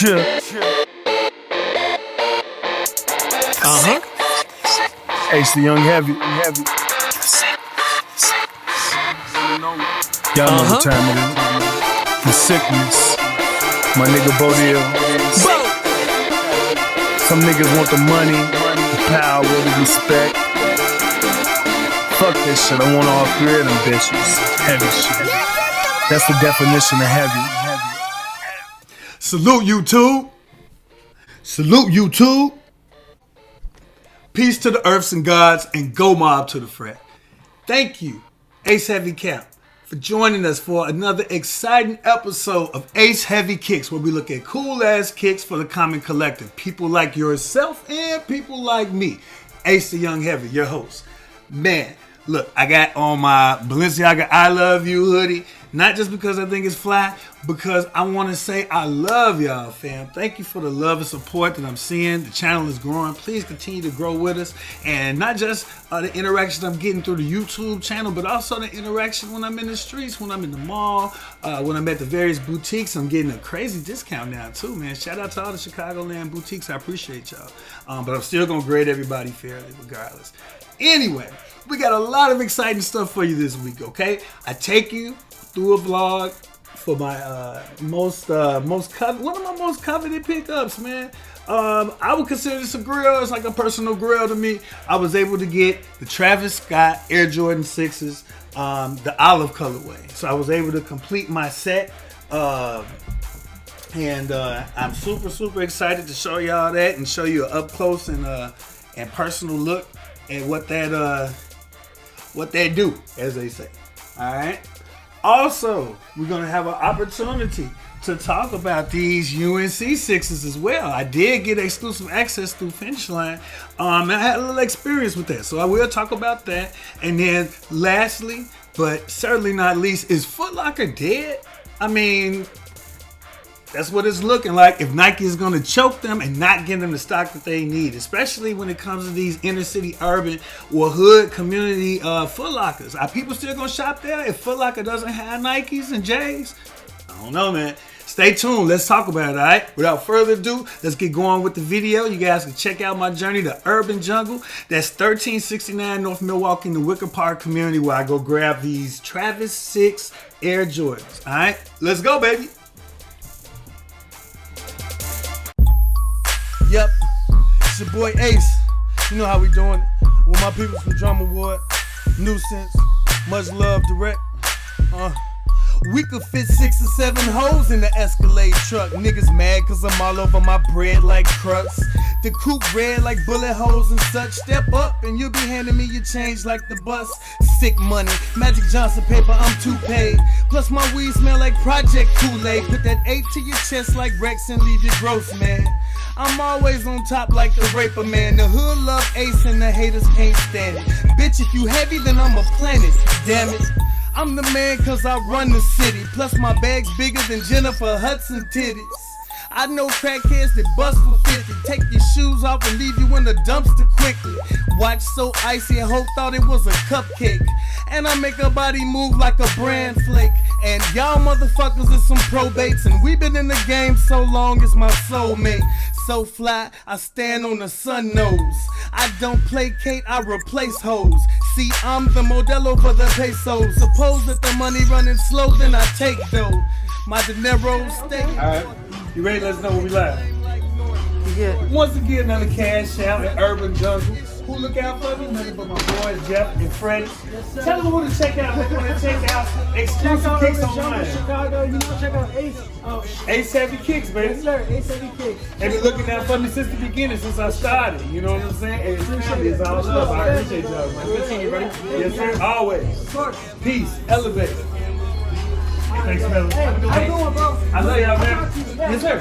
H the Young Heavy. Y'all know what time it is. The sickness. My nigga Bodil. Some niggas want the money, the power, the respect. Fuck this shit. I want all three of them bitches. Heavy shit. That's the definition of heavy. Salute YouTube. Salute YouTube. Peace to the earths and gods, and go mob to the frat. Thank you, Ace Heavy Cap, for joining us for another exciting episode of Ace Heavy Kicks, where we look at cool-ass kicks for the common collective. People like yourself and people like me. Ace the Young Heavy, your host. Man, look, I got on my Balenciaga I Love You hoodie. Not just because I think it's fly, because I want to say I love y'all, fam. Thank you for the love and support that I'm seeing. The channel is growing. Please continue to grow with us. And not just the interactions I'm getting through the YouTube channel, but also the interaction when I'm in the streets, when I'm in the mall, when I'm at the various boutiques. I'm getting a crazy discount now, too, man. Shout out to all the Chicagoland boutiques. I appreciate y'all. But I'm still going to grade everybody fairly, regardless. Anyway, we got a lot of exciting stuff for you this week, okay? I take you through a vlog for my one of my most coveted pickups, man. I would consider this a grill. It's like a personal grill to me. I was able to get the Travis Scott Air Jordan 6s, the olive colorway. So I was able to complete my set. And I'm super excited to show y'all that and show you an up close and personal look at what they do, as they say. All right. Also, we're going to have an opportunity to talk about these UNC 6s as well. I did get exclusive access through Finish Line. And I had a little experience with that. So I will talk about that. And then lastly, but certainly not least, is Footlocker dead? I mean, that's what it's looking like if Nike is going to choke them and not give them the stock that they need, especially when it comes to these inner city, urban, or hood community Footlockers. Are people still going to shop there if Footlocker doesn't have Nikes and J's? I don't know, man. Stay tuned. Let's talk about it, all right? Without further ado, let's get going with the video. You guys can check out my journey to Urban Jungle. That's 1369 North Milwaukee in the Wicker Park community, where I go grab these Travis 6 Air Jordans, all right? Let's go, baby. Yep, it's your boy Ace. You know how we doing it. With my people from Drama Ward, Newsense, much love direct. We could fit 6 or 7 hoes in the Escalade truck. Niggas mad cause I'm all over my bread like crust. The coupe red like bullet holes and such. Step up and you'll be handing me your change like the bus. Sick money, Magic Johnson paper, I'm too paid. Plus my weed smell like Project Kool-Aid. Put that 8 to your chest like Rex and leave you gross, man. I'm always on top like the raper, man. The hood love Ace and the haters can't stand it. Bitch, if you heavy, then I'm a planet. Damn it. I'm the man cause I run the city. Plus my bag's bigger than Jennifer Hudson titties. I know crackheads that bust for 50. Take your shoes off and leave you in the dumpster quickly. Watch so icy and hope thought it was a cupcake. And I make her body move like a bran flake. And y'all motherfuckers are some probates. And we been in the game so long, it's my soulmate. So fly, I stand on the sun nose. I don't placate, I replace hoes. See, I'm the Modelo for the pesos. Suppose that the money running slow, then I take dough. My dinero steak. Alright, you ready? Let's know what we live. Yeah. Once again, another cash out at Urban Jungle. Who look out for me? Nothing but my boys Jeff and Freddie. Tell them who to check out. If you want to check out exclusive kicks online. Chicago, you know, check out Ace. Ace Heavy Kicks, baby. Yes, sir. Ace Heavy Kicks. They've been looking out for me since the beginning, since I started. You know what I'm saying? It's all stuff. I appreciate y'all, man. Continue, buddy. Yes, sir. Always. Peace. Elevate. Thanks, fellas. Hey, I'm going, bro. I love y'all, man. Yes, sir.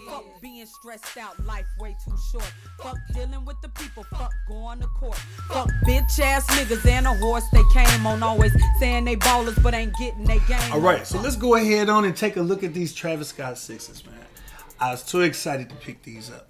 Fuck being stressed out, life way too short. Fuck dealing with the people, fuck going to court. Fuck bitch ass niggas and a horse they came on, always saying they ballers but ain't getting they game. Alright, so let's go ahead on and take a look at these Travis Scott 6s, man. I was too excited to pick these up.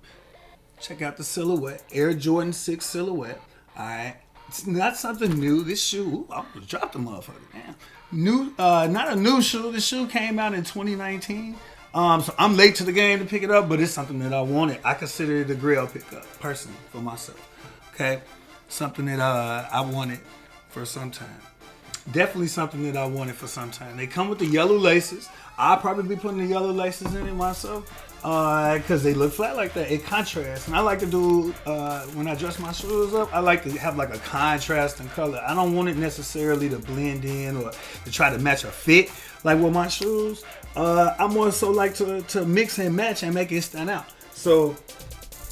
Check out the silhouette, Air Jordan 6 silhouette. Alright, It's not something new. This shoe, I almost dropped the motherfucker, man. New, not a new shoe. This shoe came out in 2019. So I'm late to the game to pick it up, but it's something that I wanted. I consider it a grail pickup, personally, for myself. Okay? Something that I wanted for some time. Definitely something that I wanted for some time. They come with the yellow laces. I'll probably be putting the yellow laces in it myself because they look flat like that. It contrasts. And I like to do, when I dress my shoes up, I like to have like a contrast in color. I don't want it necessarily to blend in or to try to match a fit like with my shoes. I more so like to mix and match and make it stand out. So,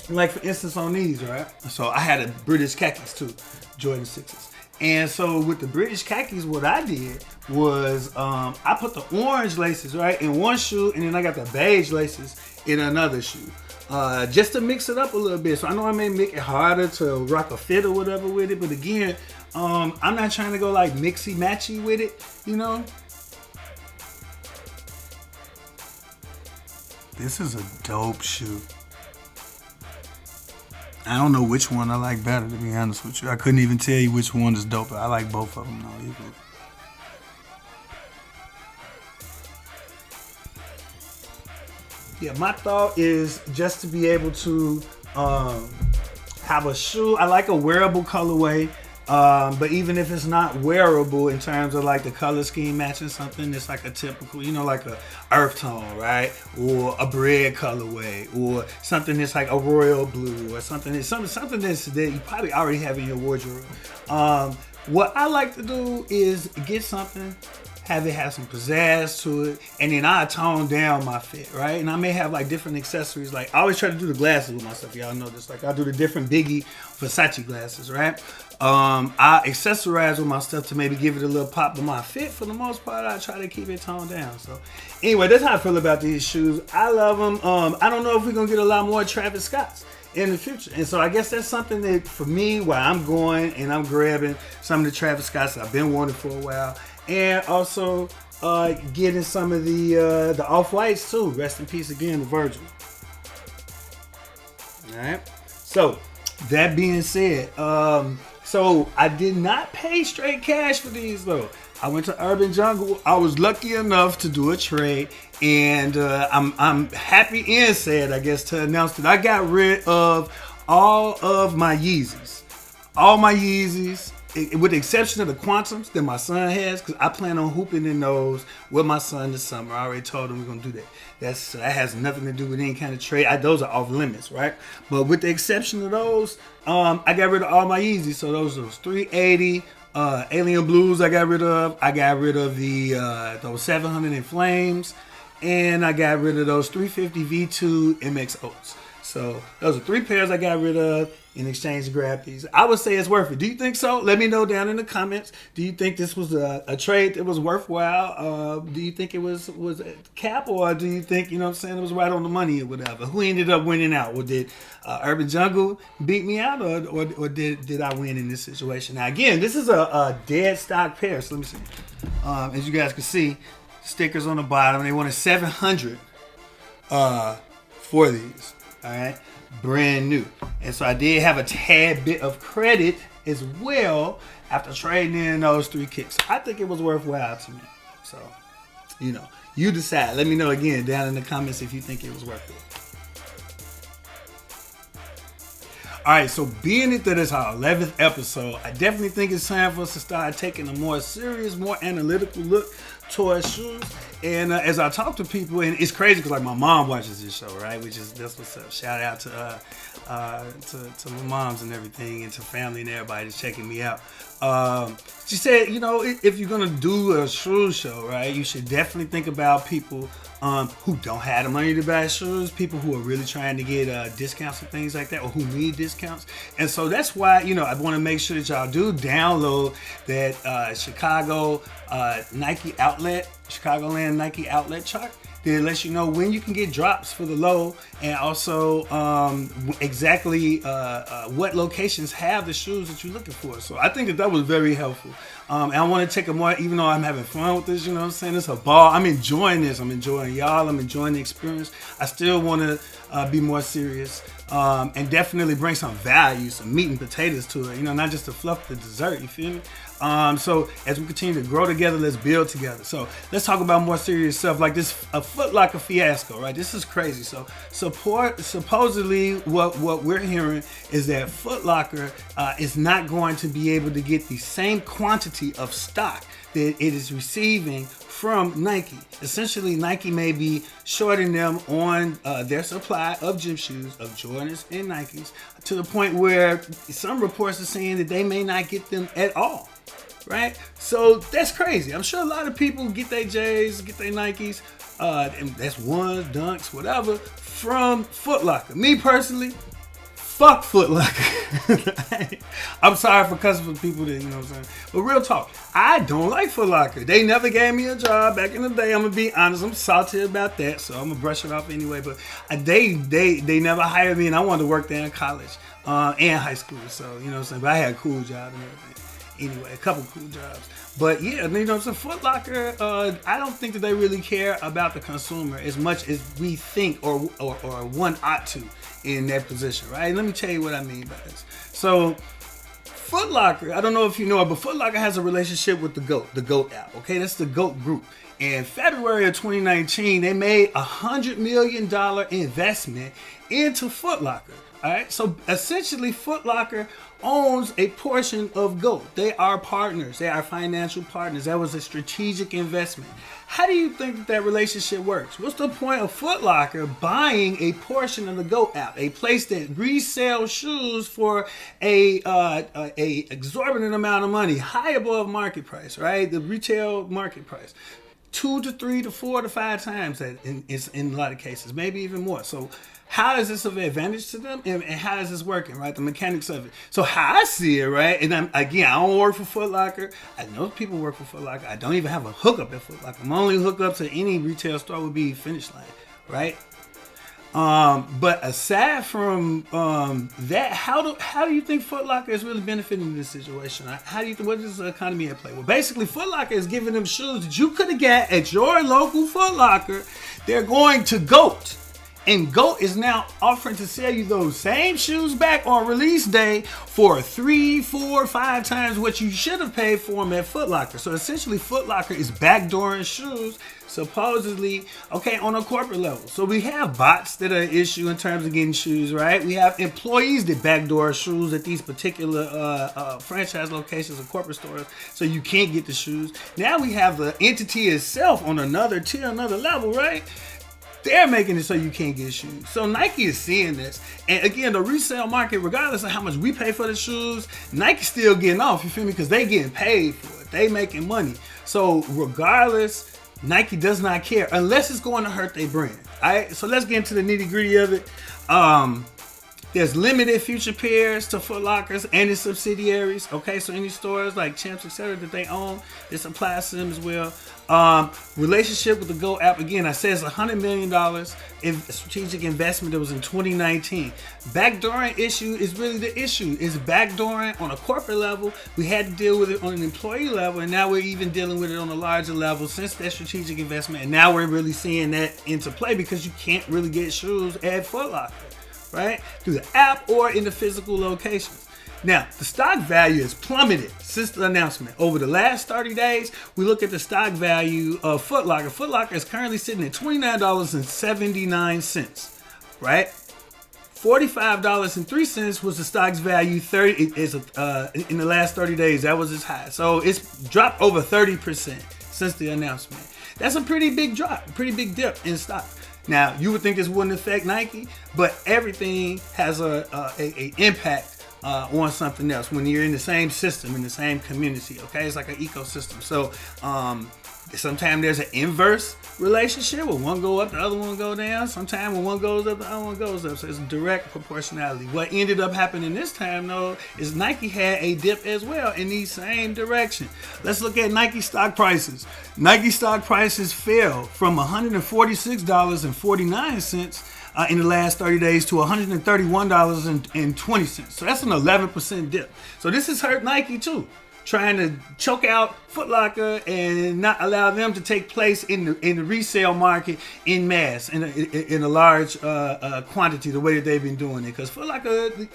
like for instance on these, right? So I had a British khakis too, Jordan 6s. And so with the British khakis, what I did was I put the orange laces, right, in one shoe, and then I got the beige laces in another shoe. Just to mix it up a little bit. So I know I may make it harder to rock a fit or whatever with it, but again, I'm not trying to go like mixy-matchy with it, you know? This is a dope shoe. I don't know which one I like better, to be honest with you. I couldn't even tell you which one is doper. I like both of them, though. Yeah, my thought is just to be able to have a shoe. I like a wearable colorway, but even if it's not wearable in terms of like the color scheme matching something, it's like a typical, you know, like a earth tone, right? Or a bread colorway, or something that's like a royal blue, or something that's that you probably already have in your wardrobe. What I like to do is get something, have it have some pizzazz to it, and then I tone down my fit, right? And I may have like different accessories. Like I always try to do the glasses with myself. Y'all know this. Like I do the different Biggie Versace glasses, right? I accessorize with my stuff to maybe give it a little pop, but my fit, for the most part, I try to keep it toned down. So anyway, that's how I feel about these shoes. I love them. I don't know if we're gonna get a lot more Travis Scotts in the future, and so I guess that's something that for me, while I'm going and I'm grabbing some of the Travis Scotts I've been wanting for a while, and also getting some of the Off-Whites too. Rest in peace again to Virgil. All right. So that being said, so I did not pay straight cash for these though. I went to Urban Jungle. I was lucky enough to do a trade, and I'm happy and sad, I guess, to announce that I got rid of all of my Yeezys. All my Yeezys, with the exception of the Quantums that my son has, because I plan on hooping in those with my son this summer. I already told him we're gonna do that. That has nothing to do with any kind of trade. Those are off limits, right? But with the exception of those, I got rid of all my Yeezys. So those 380 Alien Blues I got rid of. I got rid of those 700 in Flames, and I got rid of those 350 V2 MX Oats. So those are 3 pairs I got rid of in exchange to grab these. I would say it's worth it. Do you think so? Let me know down in the comments. Do you think this was a trade that was worthwhile? Do you think it was a cap, or do you think, you know what I'm saying, it was right on the money or whatever? Who ended up winning out? Or did Urban Jungle beat me out, or did I win in this situation? Now again, this is a dead stock pair. So let me see. As you guys can see, stickers on the bottom. They wanted 700 for these. All right, brand new. And so I did have a tad bit of credit as well after trading in those 3 kicks. I think it was worthwhile to me. So, you know, you decide. Let me know again down in the comments if you think it was worth it. All right, so being that it's our 11th episode, I definitely think it's time for us to start taking a more serious, more analytical look towards shoes. And as I talk to people, and it's crazy because like my mom watches this show, right? That's what's up. Shout out to my moms and everything, and to family and everybody that's checking me out. She said, you know, if you're gonna do a shoe show, right, you should definitely think about people who don't have the money to buy shoes, people who are really trying to get discounts and things like that, or who need discounts. And so that's why, you know, I want to make sure that y'all do download that Chicago Nike outlet, Chicagoland Nike outlet chart. That lets you know when you can get drops for the low, and also exactly what locations have the shoes that you're looking for. So I think that was very helpful. And I want to take a more, even though I'm having fun with this, you know what I'm saying? It's a ball. I'm enjoying this. I'm enjoying y'all. I'm enjoying the experience. I still want to be more serious and definitely bring some value, some meat and potatoes to it, not just to fluff the dessert, you feel me? So as we continue to grow together, let's build together. So let's talk about more serious stuff like this, a Footlocker fiasco, right? This is crazy. So supposedly what we're hearing is that Footlocker is not going to be able to get the same quantity of stock that it is receiving from Nike. Essentially, Nike may be shorting them on their supply of gym shoes, of Jordans and Nikes, to the point where some reports are saying that they may not get them at all, right? So that's crazy. I'm sure a lot of people get their J's, get their Nikes, and that's ones, dunks, whatever, from Footlocker. Me personally, fuck Footlocker. I'm sorry for cussing for people that, you know what I'm saying? But real talk, I don't like Footlocker. They never gave me a job back in the day. I'm going to be honest. I'm salty about that, so I'm going to brush it off anyway. But they never hired me, and I wanted to work there in college and high school. So, you know what I'm saying? But I had a cool job and everything. Anyway, a couple cool jobs. But yeah, you know what I'm saying? Footlocker, I don't think that they really care about the consumer as much as we think or one ought to in that position, right? Let me tell you what I mean by this. So Footlocker, I don't know if you know it, but Footlocker has a relationship with the GOAT app, okay? That's the GOAT group. In February of 2019, they made $100 million investment into Footlocker. All right, so essentially Footlocker owns a portion of GOAT. They are partners. They are financial partners. That was a strategic investment. How do you think that relationship works? What's the point of Footlocker buying a portion of the GOAT app, a place that resells shoes for a exorbitant amount of money, high above market price, right? The retail market price. 2 to 3 to 4 to 5 times that in a lot of cases, maybe even more. So how is this of an advantage to them, and how is this working, right? The mechanics of it. So how I see it, right? And I don't work for Footlocker. I know people work for Footlocker. I don't even have a hookup at Footlocker. My only hookup to any retail store would be Finish Line, right? But aside from that, how do you think Footlocker is really benefiting in this situation? How do you think, what is the economy at play? Well, basically, Footlocker is giving them shoes that you could have got at your local Footlocker. They're going to GOAT. And GOAT is now offering to sell you those same shoes back on release day for 3, 4, 5 times what you should have paid for them at Footlocker. So essentially, Footlocker is backdooring shoes, supposedly, okay, on a corporate level. So we have bots that are an issue in terms of getting shoes, right? We have employees that backdoor shoes at these particular franchise locations or corporate stores, so you can't get the shoes. Now we have the entity itself on another tier, another level, right? They're making it so you can't get shoes. So Nike is seeing this. And again, the resale market, regardless of how much we pay for the shoes, Nike's still getting off, you feel me? Because they getting paid for it. They making money. So regardless, Nike does not care unless it's going to hurt their brand. All right, so let's get into the nitty gritty of it. There's limited future pairs to Footlockers and its subsidiaries. Okay, so any stores like Champs, etc. that they own, this applies to them as well. Relationship with the GOAT app, again, I said it's $100 million in strategic investment that was in 2019. Backdooring issue is really the issue. It's backdooring on a corporate level. We had to deal with it on an employee level, and now we're even dealing with it on a larger level since that strategic investment. And now we're really seeing that into play because you can't really get shoes at Footlocker, right? Through the app or in the physical locations. Now, the stock value has plummeted since the announcement. Over the last 30 days, we look at the stock value of Footlocker. Footlocker is currently sitting at $29.79, right? $45.03 was the stock's value in the last 30 days. That was its high. So it's dropped over 30% since the announcement. That's a pretty big drop, pretty big dip in stock. Now, you would think this wouldn't affect Nike, but everything has a impact on something else when you're in the same system, in the same community, okay? It's like an ecosystem. So sometimes there's an inverse relationship where one go up, the other one go down. Sometimes when one goes up, the other one goes up. So it's direct proportionality. What ended up happening this time, though, is Nike had a dip as well in the same direction. Let's look at Nike stock prices. Nike stock prices fell from $146.49 in the last 30 days to $131.20. So that's an 11% dip. So this has hurt Nike too. trying to choke out Footlocker and not allow them to take place in the resale market in mass, in a large quantity, the way that they've been doing it. Because Footlocker,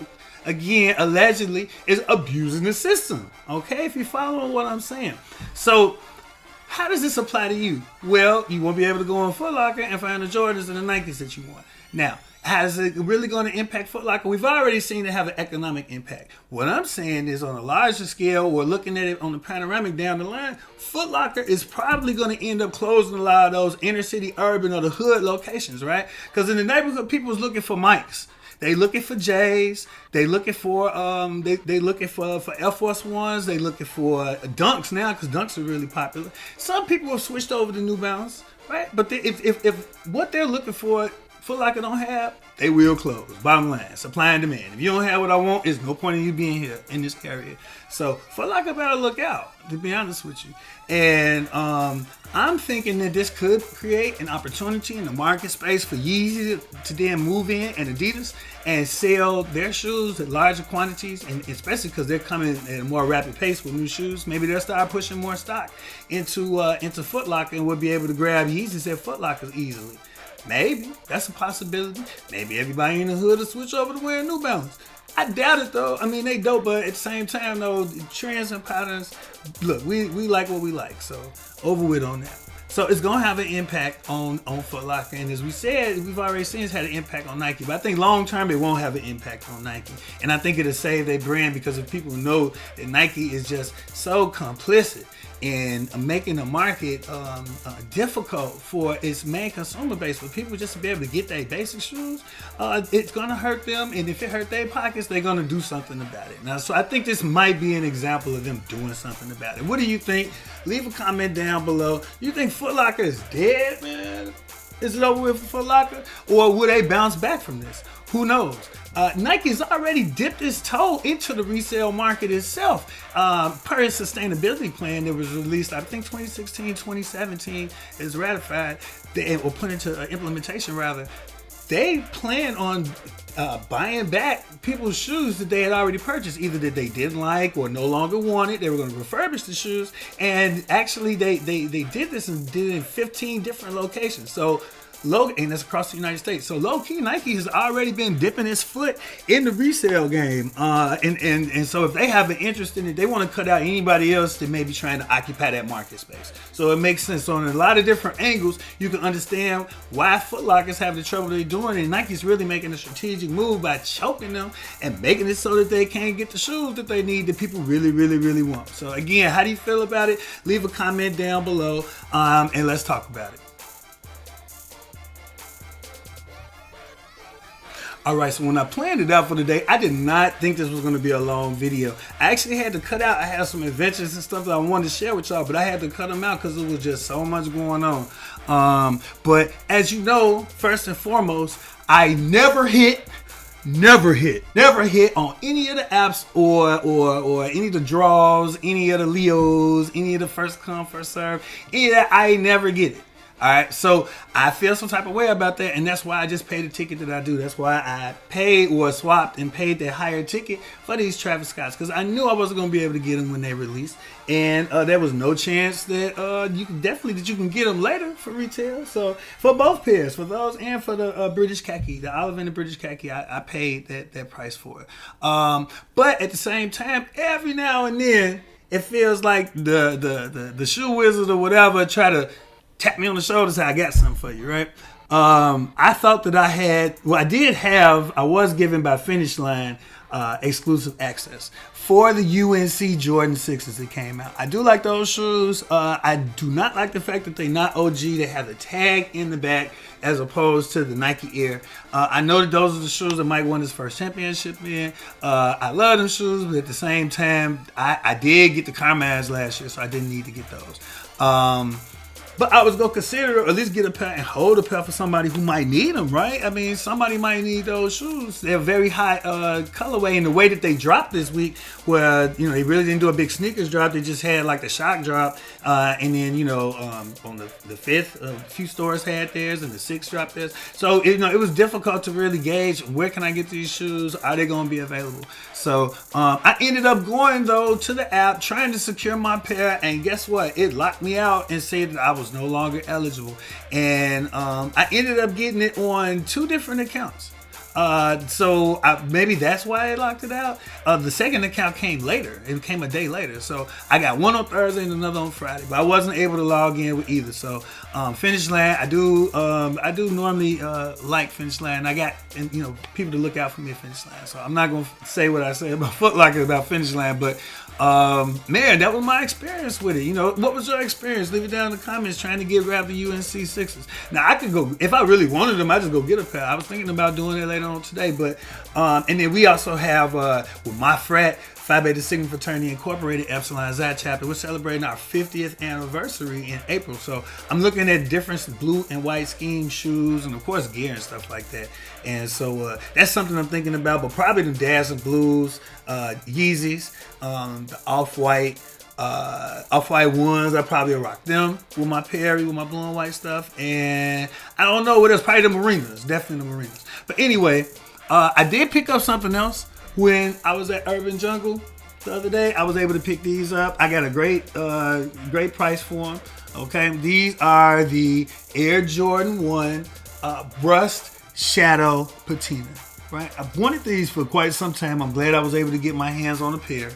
again, allegedly is abusing the system. Okay, if you're following what I'm saying. So how does this apply to you? Well, you won't be able to go on Footlocker and find the Jordans and the Nikes that you want. Now, how's it really going to impact Footlocker? We've already seen it have an economic impact. What I'm saying is, on a larger scale, or looking at it on the panoramic down the line, Footlocker is probably going to end up closing a lot of those inner city, urban, or the hood locations, right? Because in the neighborhood, people's looking for Mikes. They looking for J's. They looking for they looking for Air Force Ones. They looking for Dunks now, because Dunks are really popular. Some people have switched over to New Balance, right? But if what they're looking for, Footlocker don't have, they will close. Bottom line, supply and demand. If you don't have what I want, there's no point in you being here in this area. So Footlocker better look out, to be honest with you. And I'm thinking that this could create an opportunity in the market space for Yeezy to then move in, and Adidas, and sell their shoes at larger quantities, and especially because they're coming at a more rapid pace with new shoes. Maybe they'll start pushing more stock into Footlocker, and we'll be able to grab Yeezys at Footlockers easily. Maybe. That's a possibility. Maybe everybody in the hood will switch over to wearing New Balance. I doubt it, though. I mean, they dope, but at the same time, though, trends and patterns, look, we like what we like, so over with on that. So it's going to have an impact on Footlocker. And as we said, we've already seen it's had an impact on Nike. But I think long term, it won't have an impact on Nike. And I think it'll save their brand, because if people know that Nike is just so complicit in making the market difficult for its main consumer base, for people just to be able to get their basic shoes, it's going to hurt them. And if it hurt their pockets, they're going to do something about it. Now, so I think this might be an example of them doing something about it. What do you think? Leave a comment down below. You think Footlocker is dead, man? Is it over with for Footlocker? Or will they bounce back from this? Who knows? Nike's already dipped its toe into the resale market itself. Per its sustainability plan that was released, I think 2016, 2017 is ratified, or put into implementation rather. They plan on buying back people's shoes that they had already purchased, either that they didn't like or no longer wanted. They were going to refurbish the shoes, and actually they did this and did it in 15 different locations. So and that's across the United States. So low key, Nike has already been dipping its foot in the resale game. And so if they have an interest in it, they want to cut out anybody else that may be trying to occupy that market space. So it makes sense. So in a lot of different angles, you can understand why Footlocker's having the trouble they're doing. And Nike's really making a strategic move by choking them and making it so that they can't get the shoes that they need, that people really, really, really want. So again, how do you feel about it? Leave a comment down below, and let's talk about it. Alright, so when I planned it out for today, I did not think this was going to be a long video. I actually had to cut out, I had some adventures and stuff that I wanted to share with y'all, but I had to cut them out because it was just so much going on. But as you know, first and foremost, I never hit on any of the apps or any of the draws, any of the Leos, any of the first come, first serve, any of that. I never get it. Alright, so I feel some type of way about that, and that's why I just paid the ticket that I do. That's why I paid or swapped and paid that higher ticket for these Travis Scotts, because I knew I wasn't going to be able to get them when they released, and there was no chance that you can get them later for retail. So for both pairs, for those and for the British khaki, the olive and the British khaki, I paid that price for it. But at the same time, every now and then, it feels like the shoe wizard or whatever try to tap me on the shoulder and say, I got something for you, right? I thought that I was given by Finish Line exclusive access for the UNC Jordan 6s that came out. I do like those shoes. I do not like the fact that they're not OG. They have the tag in the back as opposed to the Nike Air. I know that those are the shoes that Mike won his first championship in. I love them shoes, but at the same time, I did get the Carmines last year, so I didn't need to get those. But I was gonna consider, or at least get a pair and hold a pair for somebody who might need them, right? I mean, somebody might need those shoes. They're very high colorway, and the way that they dropped this week, where they really didn't do a big sneakers drop. They just had like the shock drop, and then on the 5th, a few stores had theirs, and the 6th dropped theirs. So it was difficult to really gauge where can I get these shoes. Are they gonna be available? So I ended up going though to the app, trying to secure my pair, and guess what? It locked me out and said that I was no longer eligible, and I ended up getting it on 2 different accounts. So maybe that's why they locked it out. The second account came later. It came a day later. So I got one on Thursday and another on Friday, but I wasn't able to log in with either. So Finish Line, I do normally like Finish Line. I got people to look out for me at Finish Line. So I'm not gonna say what I say about Footlocker about Finish Line, but man, that was my experience with it. What was your experience? Leave it down in the comments. Trying to grab the UNC 6s. Now I could go, if I really wanted them, I just go get a pair. I was thinking about doing it later on today, but and then we also have with my frat, Phi Beta Sigma Fraternity Incorporated, Epsilon Xi chapter. We're celebrating our 50th anniversary in April, so I'm looking at different blue and white scheme shoes, and of course gear and stuff like that. And so that's something I'm thinking about. But probably the Dazzle Blues, Yeezys, the off-white ones. I probably rock them with my Perry, with my blue and white stuff. And I don't know what else. Probably the Marinas. Definitely the Marinas. But anyway, I did pick up something else when I was at Urban Jungle the other day. I was able to pick these up. I got a great price for them. Okay, these are the Air Jordan 1 Brust Shadow Patina. Right, I've wanted these for quite some time. I'm glad I was able to get my hands on a pair.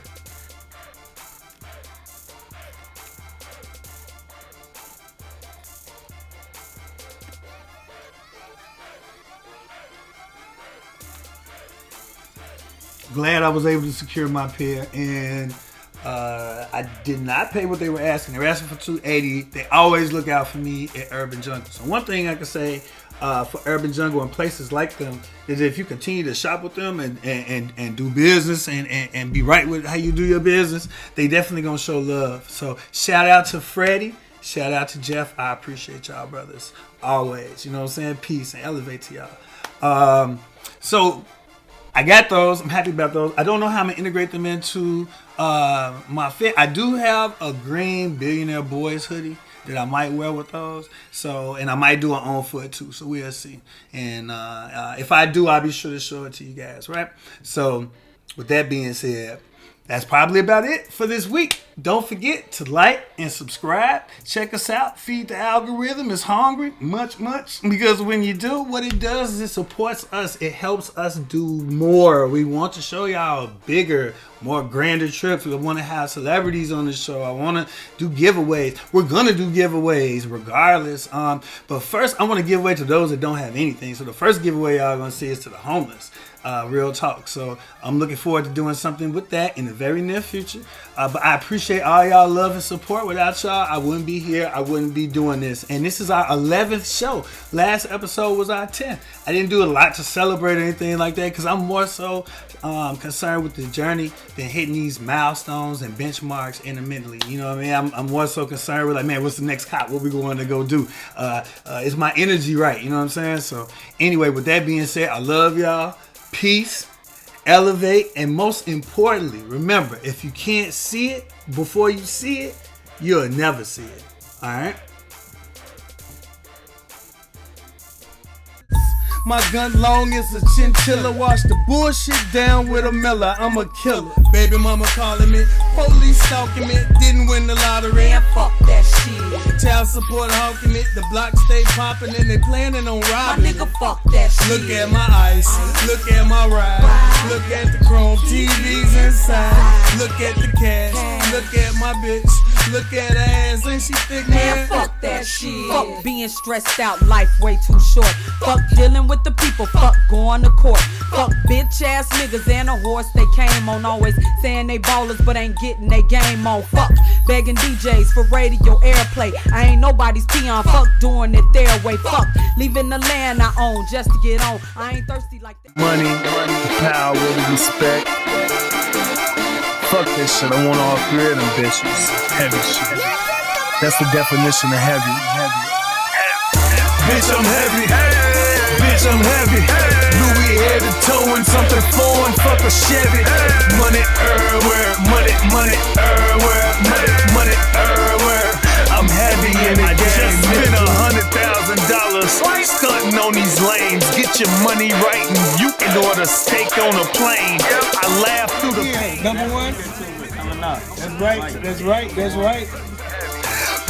Glad I was able to secure my pair, and I did not pay what they were asking. They were asking for $280. They always look out for me at Urban Jungle. So one thing I can say for Urban Jungle and places like them is if you continue to shop with them and do business and be right with how you do your business, they definitely gonna show love. So shout out to Freddie. Shout out to Jeff. I appreciate y'all, brothers. Always. You know what I'm saying? Peace and elevate to y'all. So I got those. I'm happy about those. I don't know how I'm going to integrate them into my fit. I do have a green Billionaire Boys hoodie that I might wear with those. So, and I might do an on foot too. So we'll see. And if I do, I'll be sure to show it to you guys, right? So with that being said, that's probably about it for this week. Don't forget to like and subscribe. Check us out. Feed the algorithm. It's hungry. Much. Because when you do, what it does is it supports us. It helps us do more. We want to show y'all bigger, more grander trips. We want to have celebrities on the show. I want to do giveaways. We're going to do giveaways regardless. But first, I want to give away to those that don't have anything. So the first giveaway y'all going to see is to the homeless. Real talk. So I'm looking forward to doing something with that in the very near future. But I appreciate all y'all love and support. Without y'all, I wouldn't be here. I wouldn't be doing this. And this is our 11th show. Last episode was our 10th. I didn't do a lot to celebrate or anything like that because I'm more so concerned with the journey than hitting these milestones and benchmarks intermittently. You know what I mean? I'm more so concerned with like, man, what's the next cop? What we going to go do? Is my energy right? You know what I'm saying? So anyway, with that being said, I love y'all. Peace, elevate, and most importantly, remember, if you can't see it before you see it, you'll never see it. All right? My gun long as a chinchilla. Wash the bullshit down with a Miller. I'm a killer. Baby mama calling me. Police stalking me. Didn't win the lottery. Man, fuck that shit. Child support hawking it. The block stay popping and they planning on My robbing it. nigga, fuck that shit. Look at my ice. Look at my ride. Look at the chrome TVs inside. Look at the cash. Look at my bitch. Look at her ass. Ain't she thick, Man, man? fuck that shit. Fuck being stressed out, life way too short. Fuck dealing with the people, fuck going to court. Fuck bitch ass niggas and a horse they came on. Always saying they ballers but ain't getting they game on. Fuck begging DJs for radio airplay. I ain't nobody's peon, fuck doing it their way. Fuck leaving the land I own just to get on. I ain't thirsty like that. Money, the power, the respect. Fuck this shit. I want all 3 of them bitches. Heavy shit. That's the definition of heavy. Bitch, I'm heavy. Bitch, I'm heavy. Louis head to toe and something foreign, fuck a Chevy. Money everywhere, money everywhere, money everywhere. I'm heavy in the I game. just spent $100,000 stunting on these lanes. Get your money right and you can order steak on a plane. I laugh through the pain. Number one. That's right.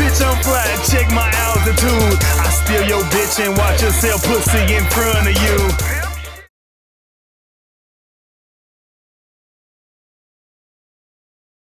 Bitch, I'm flying, check my altitude. I steal your bitch and watch her sell pussy in front of you.